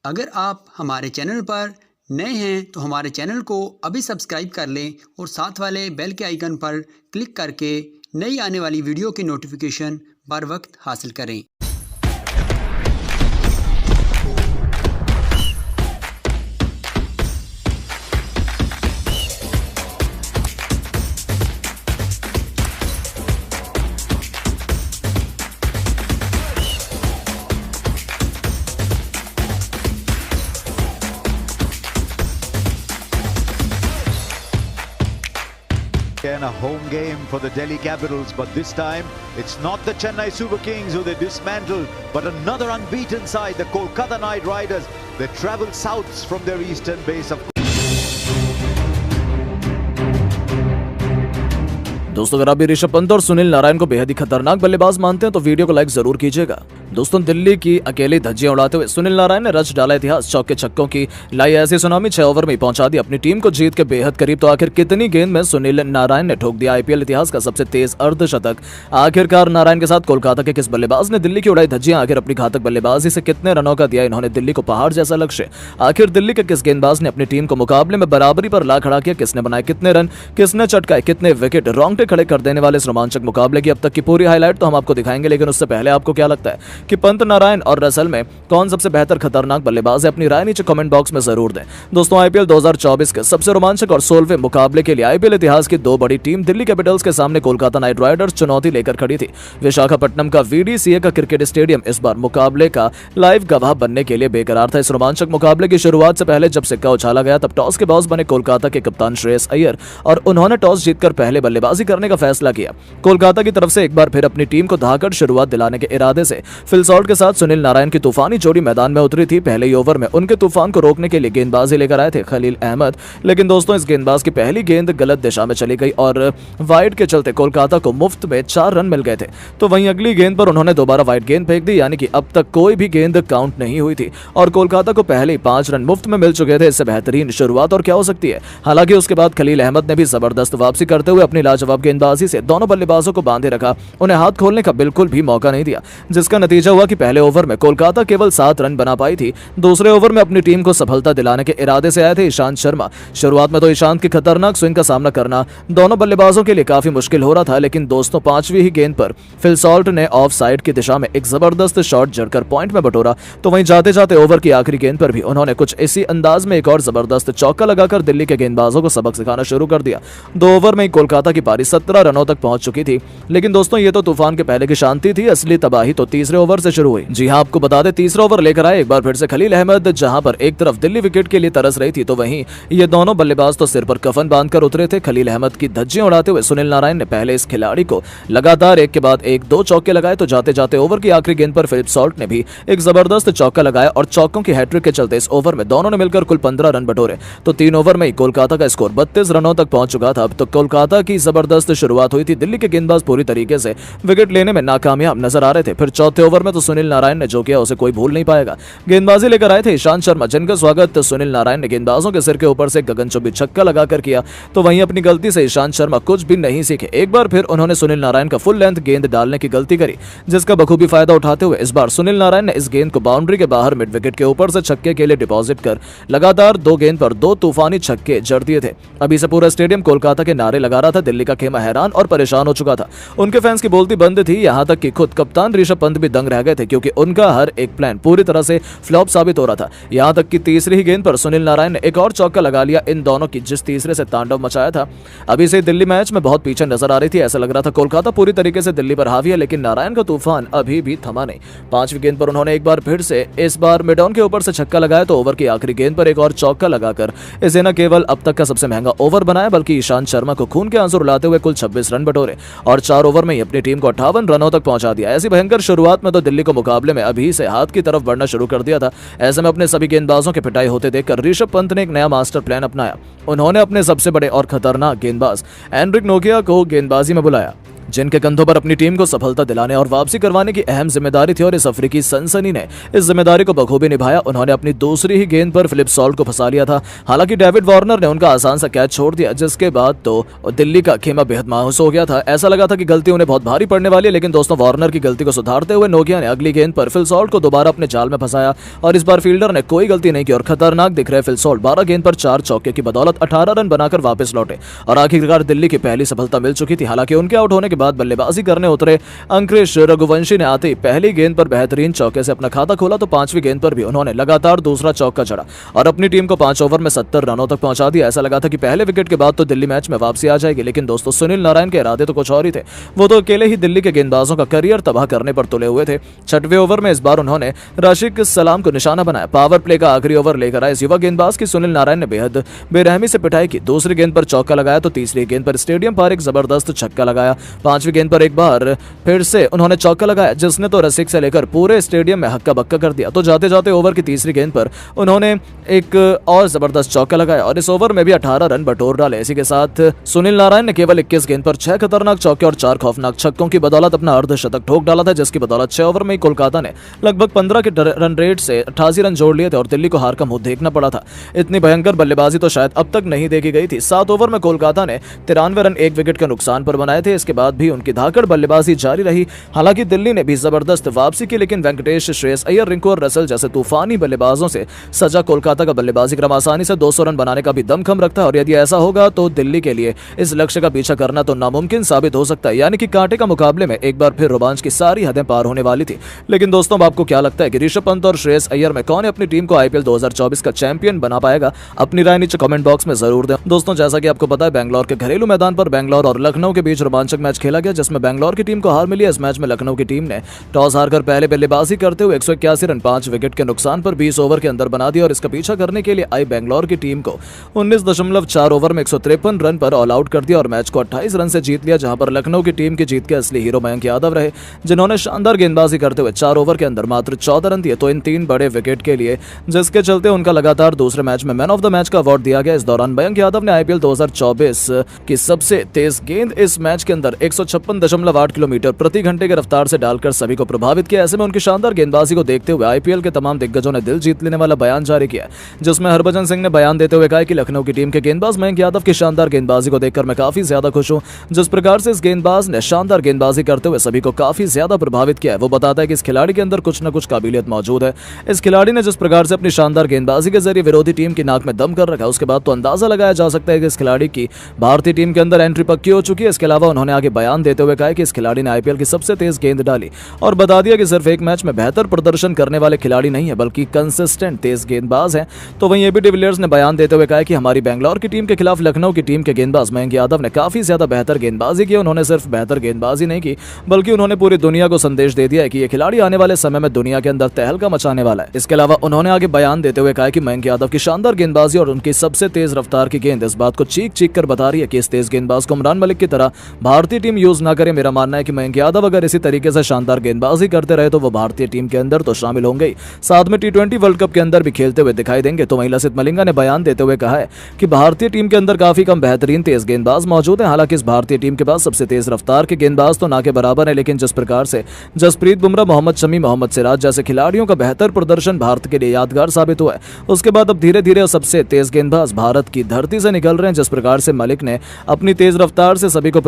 अगर आप हमारे चैनल पर नए हैं तो हमारे चैनल को अभी सब्सक्राइब कर लें और साथ वाले बेल के आइकन पर क्लिक करके नई आने वाली वीडियो की नोटिफिकेशन बर वक्त हासिल करें। Again, a home game for the Delhi Capitals, but this time it's not the Chennai Super Kings who they dismantled, but another unbeaten side, the Kolkata Knight Riders. They travel south from their eastern base of दोस्तों, अगर आप भी ऋषभ पंत और सुनील नारायण को बेहद ही खतरनाक बल्लेबाज मानते हैं तो वीडियो को लाइक जरूर कीजिएगा। दोस्तों, दिल्ली की अकेली धज्जियां उड़ाते हुए सुनील नारायण ने रच डाला इतिहास। चौके छक्कों की लाई ऐसी सुनामी 6 ओवर में पहुंचा दी अपनी टीम को जीत के बेहद करीब। तो आखिर कितनी गेंद में सुनील नारायण ने ठोक दिया आईपीएल इतिहास का सबसे तेज अर्धशतक। आखिरकार नारायण के साथ कोलकाता के किस बल्लेबाज ने दिल्ली की उड़ाई धज्जियां? आखिर अपनी घातक बल्लेबाजी से कितने रनों का दिया इन्होंने दिल्ली को पहाड़ जैसा लक्ष्य? आखिर दिल्ली के किस गेंदबाज ने अपनी टीम को मुकाबले में बराबरी पर ला खड़ा किया? किसने बनाए कितने रन, किसने चटकाए कितने विकेट? रोंगटे खड़े कर देने वाले रोमांचक मुकाबले की अब तक की पूरी हाईलाइट तो हम आपको दिखाएंगे, लेकिन उससे पहले आपको क्या लगता है कि पंत, नारायण और रसल में कौन सबसे बेहतर खतरनाक बल्लेबाज है? अपनी राय नीचे कमेंट बॉक्स में जरूर दें। दोस्तों, आईपीएल 2024 के सबसे रोमांचक और 16वें मुकाबले के लिए आईपीएल इतिहास की 2 बड़ी टीम दिल्ली कैपिटल्स के सामने कोलकाता नाइट राइडर्स चुनौती लेकर खड़ी थी। विशाखापट्टनम का वीडीसीए का क्रिकेट स्टेडियम इस बार मुकाबले का लाइव गवाह बनने के लिए बेकरार था। इस रोमांचक मुकाबले की शुरुआत से पहले जब सिक्का उछाला गया तब टॉस के बॉस बने कोलकाता के कप्तान श्रेयस अय्यर और उन्होंने टॉस जीतकर पहले बल्लेबाजी करने का फैसला किया। कोलकाता की तरफ से एक बार फिर अपनी टीम को धाकड़ शुरुआत दिलाने के इरादे से फिल सॉल्ट के साथ सुनील नारायण की तूफानी जोड़ी मैदान में उतरी थी। पहले ही ओवर में उनके तूफान को रोकने के लिए गेंदबाजी लेकर आए थे खलील अहमद, लेकिन दोस्तों इस गेंदबाज की पहली गेंद गलत दिशा में चली गई और वाइड के चलते कोलकाता को मुफ्त में 4 रन मिल गए थे। तो वहीं अगली गेंद पर उन्होंने दोबारा वाइड गेंद फेंक दी, यानी कि अब तक कोई भी गेंद काउंट नहीं हुई थी और कोलकाता को पहले ही 5 रन मुफ्त में मिल चुके थे। इससे बेहतरीन शुरुआत और क्या हो सकती है? हालांकि उसके बाद खलील अहमद ने भी जबरदस्त वापसी करते हुए अपनी लाजवाब गेंदबाजी से दोनों बल्लेबाजों को बांधे रखा, उन्हें हाथ खोलने का बिल्कुल भी मौका नहीं दिया, जिसका नतीजा हुआ कि पहले ओवर में कोलकाता केवल 7 रन बना पाई थी। दूसरे ओवर में अपनी टीम को सफलता दिलाने के इरादे से आए थे ईशांत शर्मा। शुरुआत में तो ईशांत की खतरनाक स्विंग का सामना करना दोनों बल्लेबाजों के लिए काफी मुश्किल हो रहा था, लेकिन दोस्तों 5वीं ही गेंद पर फिल सॉल्ट ने ऑफ साइड की दिशा में एक जबरदस्त शॉट जड़कर पॉइंट में बटोरा। तो वहीं जाते जाते ओवर की आखिरी गेंद पर भी उन्होंने कुछ इसी अंदाज में एक और जबरदस्त चौका लगाकर दिल्ली के गेंदबाजों को सबक सिखाना शुरू कर दिया। 2 ओवर में कोलकाता की पारी 17 रनों तक पहुंच चुकी थी, लेकिन दोस्तों ये तो तूफान के पहले की शांति थी। असली तबाही तो तीसरे ओवर से शुरू हुई। जी हां, आपको बता दें तीसरा ओवर लेकर आए एक बार फिर से खलील अहमद। जहां पर एक तरफ दिल्ली विकेट के लिए तरस रही थी तो वहीं ये दोनों बल्लेबाज तो सिर पर कफन बांधकर उतरे थे। खलील अहमद की धज्जियां उड़ाते हुए सुनील नारायण ने पहले इस खिलाड़ी को लगातार एक के बाद एक 2 चौके लगाए, तो जाते जाते ओवर की आखिरी गेंद पर फिलिप सॉल्ट ने भी एक जबरदस्त चौका लगाया और चौकों की हैट्रिक के चलते इस ओवर में दोनों ने मिलकर कुल 15 रन बटोरे। तो 3 ओवर में ही कोलकाता का स्कोर 32 रनों तक पहुंच चुका था। अब तो कोलकाता की जबरदस्त शुरुआत हुई थी। दिल्ली के गेंदबाज पूरी तरीके से विकेट लेने में नाकामयाब नजर आ रहे थे। फिर चौथे ओवर में तो सुनील नारायण ने जो किया उसे कोई भूल नहीं पाएगा। गेंदबाजी लेकर आए थे ईशांत शर्मा, जिनका स्वागत सुनील नारायण ने गेंदबाजों के सिर के ऊपर से गगनचुंबी छक्का लगाकर किया। तो वहीं अपनी गलती से ईशांत शर्मा कुछ भी नहीं सीखे। एक बार फिर उन्होंने सुनील नारायण का फुल लेंथ गेंद डालने की गलती करी, जिसका बखूबी फायदा उठाते हुए इस बार सुनील नारायण ने इस गेंद को बाउंड्री के बाहर मिड विकेट के ऊपर से छक्के के लिए डिपॉजिट कर लगातार 2 गेंद पर 2 तूफानी छक्के जड़ दिए थे। अभी से पूरा स्टेडियम कोलकाता के नारे लगा रहा था। दिल्ली का खेमा हैरान और परेशान हो चुका था। उनके फैंस की बोलती बंद थी, यहां तक कि खुद कप्तान ऋषभ पंत भी दंग रह गए थे, क्योंकि उनका हर एक प्लान पूरी तरह से फ्लॉप साबित हो रहा था। यहां तक कि तीसरी ही गेंद पर सुनील नारायण ने एक और चौका लगा लिया। इन दोनों की जिस तीसरे से तांडव मचाया था, अभी से दिल्ली मैच में बहुत पीछे नजर आ रही थी। ऐसा लग रहा था कोलकाता पूरी तरीके से दिल्ली पर हावी है, लेकिन नारायण का तूफान अभी भी थमा नहीं। 5वीं गेंद पर उन्होंने एक बार फिर से इस बार मिड ऑन के ऊपर से छक्का लगाया, तो ओवर की आखिरी गेंद पर एक और चौका लगाकर इसे न केवल अब तक का सबसे महंगा ओवर बनाया, बल्कि ईशांत शर्मा को खून के आंसू रुलाते हुए कुल 26 रन बटोरे और 4 ओवर में ही अपनी टीम को 58 रनों तक पहुंचा दिया। ऐसी भयंकर शुरुआत में तो दिल्ली को मुकाबले में अभी से हाथ की तरफ बढ़ना शुरू कर दिया था। ऐसे में अपने सभी गेंदबाजों के पिटाई होते देखकर ऋषभ पंत ने एक नया मास्टर प्लान अपनाया। उन्होंने अपने सबसे बड़े और खतरनाक गेंदबाज एनरिक नोकिया को गेंदबाजी में बुलाया। जिनके कंधों पर अपनी टीम को सफलता दिलाने और वापसी करवाने की अहम जिम्मेदारी थी और इस अफ्रीकी सनसनी ने इस जिम्मेदारी को बखूबी निभाया। उन्होंने अपनी दूसरी ही गेंद पर फिलिप सॉल्ट को फंसा लिया था। हालांकि डेविड वार्नर ने उनका आसान सा कैच छोड़ दिया, जिसके बाद तो दिल्ली का खेमा बेहद मायूस हो गया था। ऐसा लगा था कि गलती उन्हें बहुत भारी पड़ने वाली है, लेकिन दोस्तों वार्नर की गलती को सुधारते हुए नोकिया ने अगली गेंद पर फिल सॉल्ट को दोबारा अपने जाल में फंसाया और इस बार फील्डर ने कोई गलती नहीं की और खतरनाक दिख रहे फिल सॉल्ट 12 गेंद पर 4 चौके की बदौलत 18 रन बनाकर वापस लौटे और आखिरकार दिल्ली की पहली सफलता मिल चुकी थी। हालांकि उनके आउट होने के बाद बल्लेबाजी करने उतरे अंकुरिश रघुवंशी ने आते ही पहली गेंद पर बेहतरीन चौके से अपना खाता खोला, तो 5वीं गेंद पर भी उन्होंने लगातार दूसरा चौका जड़ा और अपनी टीम को 5 ओवर में 70 रनों तक पहुंचा दिया। ऐसा लगा था कि पहले विकेट के बाद तो दिल्ली मैच में वापसी आ जाएगी, लेकिन दोस्तों सुनील नारायण के इरादे तो कुछ और ही थे। वो तो अकेले ही दिल्ली के गेंदबाजों का करियर तबाह करने पर तुले हुए थे। 6वें ओवर में इस बार उन्होंने राशिक सलाम को निशाना बनाया। पावर प्ले का आखिरी ओवर लेकर आए इस युवा गेंदबाज की सुनील नारायण ने बेहद बेरहमी से पिटाई की। दूसरी गेंद पर चौका लगाया तो तीसरी गेंद पर स्टेडियम पर एक जबरदस्त छक्का लगाया। 5वीं गेंद पर एक बार फिर से उन्होंने चौका लगाया, जिसने तो रसिक से लेकर पूरे स्टेडियम में हक्का बक्का कर दिया। तो जाते जाते ओवर की तीसरी गेंद पर उन्होंने एक और जबरदस्त चौका लगाया और इस ओवर में भी 18 रन बटोर डाले। इसी के साथ सुनील नारायण ने केवल 21 गेंद पर 6 खतरनाक चौके और 4 खौफनाक छक्कों की बदौलत अपना अर्धशतक ठोक डाला था, जिसकी बदौलत 6 ओवर में कोलकाता ने लगभग 15 के रन रेट से 88 रन जोड़ लिए थे और दिल्ली को हार का मुंह देखना पड़ा था। इतनी भयंकर बल्लेबाजी तो शायद अब तक नहीं देखी गई थी। 7 ओवर में कोलकाता ने 93 रन 1 विकेट के नुकसान पर बनाए थे। इसके बाद भी उनकी धाकड़ बल्लेबाजी जारी रही। हालांकि दिल्ली ने भी जबरदस्त वापसी की, लेकिन वेंकटेश, श्रेयस अय्यर, रिंकू और रसल जैसे तूफानी बल्लेबाजों से सजा कोलकाता का बल्लेबाजी क्रम आसानी से 200 रन बनाने का भी दमखम रखता है और यदि ऐसा होगा तो दिल्ली के लिए इस लक्ष्य का पीछा करना तो नामुमकिन साबित हो सकता है। यानी कि कांटे का मुकाबले में एक बार फिर रोमांच की सारी हदें पार होने वाली थी। लेकिन दोस्तों, आपको क्या लगता है कि ऋषभ पंत और श्रेयस अय्यर में कौन अपनी टीम को आईपीएल 2024 का चैंपियन बना पाएगा? अपनी राय नीचे कमेंट बॉक्स में जरूर दें। दोस्तों, जैसा कि आपको पता है, बेंगलोर के घरेलू मैदान पर बेंगलोर और लखनऊ के बीच रोमांचक मैच खेला गया, जिसमें बेंगलोर की टीम को हार मिली। इस मैच में लखनऊ की टीम ने टॉस हारकर पहले बल्लेबाजी करते हुए 181 रन 5 विकेट के नुकसान पर 20 ओवर के अंदर बना दिया और इसका पीछा करने के लिए आई बेंगलोर की टीम को 19.4 ओवर में 153 रन पर ऑल आउट कर दिया और मैच को 28 रन से जीत लिया, जहां पर लखनऊ की टीम की जीत के असली हीरो मयंक यादव रहे, जिन्होंने शानदार गेंदबाजी करते हुए 4 ओवर के अंदर मात्र 14 रन दिए तो इन 3 बड़े विकेट के लिए, जिसके चलते उनका लगातार दूसरे मैच में मैन ऑफ द मैच का अवार्ड दिया गया। इस दौरान मयंक यादव ने आईपीएल 2024 की सबसे तेज गेंद इस मैच के अंदर 156.8 किलोमीटर प्रति घंटे की रफ्तार से डालकर सभी को प्रभावित किया। ऐसे में उनकी शानदार गेंदबाजी को देखते हुए आईपीएल के तमाम दिग्गजों ने दिल जीत लेने वाला बयान जारी किया, जिसमें हरभजन सिंह ने बयान देते हुए कहा कि लखनऊ की टीम के गेंदबाज मयंक यादव की शानदार गेंदबाजी को देखकर मैं काफी ज्यादा खुश हूं। जिस प्रकार से इस गेंदबाज ने शानदार गेंदबाजी करते हुए सभी को काफी ज्यादा प्रभावित किया है, वो बताता है कि इस खिलाड़ी के अंदर कुछ न कुछ काबिलियत मौजूद है। इस खिलाड़ी ने जिस प्रकार से अपनी शानदार गेंदबाजी के जरिए विरोधी टीम की नाक में दम कर रखा, उसके बाद तो अंदाजा लगाया जा सकता है कि इस खिलाड़ी की भारतीय टीम के अंदर एंट्री पक्की हो चुकी है। इसके अलावा उन्होंने आगे बयान देते हुए कहा कि इस खिलाड़ी ने आईपीएल की सबसे तेज गेंद डाली और बता दिया कि सिर्फ एक मैच में बेहतर प्रदर्शन करने वाले खिलाड़ी नहीं है, बल्कि कंसिस्टेंट तेज गेंदबाज हैं। तो वहीं एबी डिविलियर्स ने बयान देते हुए कहा कि हमारी बेंगलोर की टीम के खिलाफ लखनऊ की टीम के गेंदबाज मयंक यादव ने काफी ज्यादा बेहतर गेंदबाजी की। उन्होंने सिर्फ बेहतर गेंदबाजी नहीं की, बल्कि उन्होंने पूरी दुनिया को संदेश दे दिया है कि यह खिलाड़ी आने वाले समय में दुनिया के अंदर तहलका मचाने वाला है। इसके अलावा उन्होंने आगे बयान देते हुए कहा कि मयंक यादव की शानदार गेंदबाजी और उनकी सबसे तेज रफ्तार की गेंद इस बात को चीख चीख कर बता रही है कि इस तेज गेंदबाज को उमरान मलिक की तरह भारतीय टीम यूज ना करे। मेरा मानना है कि मयंक यादव अगर इसी तरीके से शानदार गेंदबाजी करते रहे तो वो भारतीय टीम के अंदर तो शामिल होंगे ही, साथ में T20 वर्ल्ड कप के अंदर भी खेलते हुए दिखाई देंगे। तो वहीं लसित मलिंगा ने बयान देते हुए कहा है कि भारतीय टीम के अंदर काफी कम बेहतरीन तेज गेंदबाज मौजूद हैं। हालांकि इस भारतीय टीम के पास सबसे तेज रफ्तार के गेंदबाज तो ना के बराबर है, लेकिन जिस प्रकार से जसप्रीत बुमराह, मोहम्मद शमी, मोहम्मद सिराज जैसे खिलाड़ियों का बेहतर प्रदर्शन भारत के लिए यादगार साबित हुआ है, उसके बाद अब धीरे धीरे सबसे तेज गेंदबाज भारत की धरती से निकल रहे हैं। जिस प्रकार से मलिक ने अपनी तेज रफ्तार से सभी को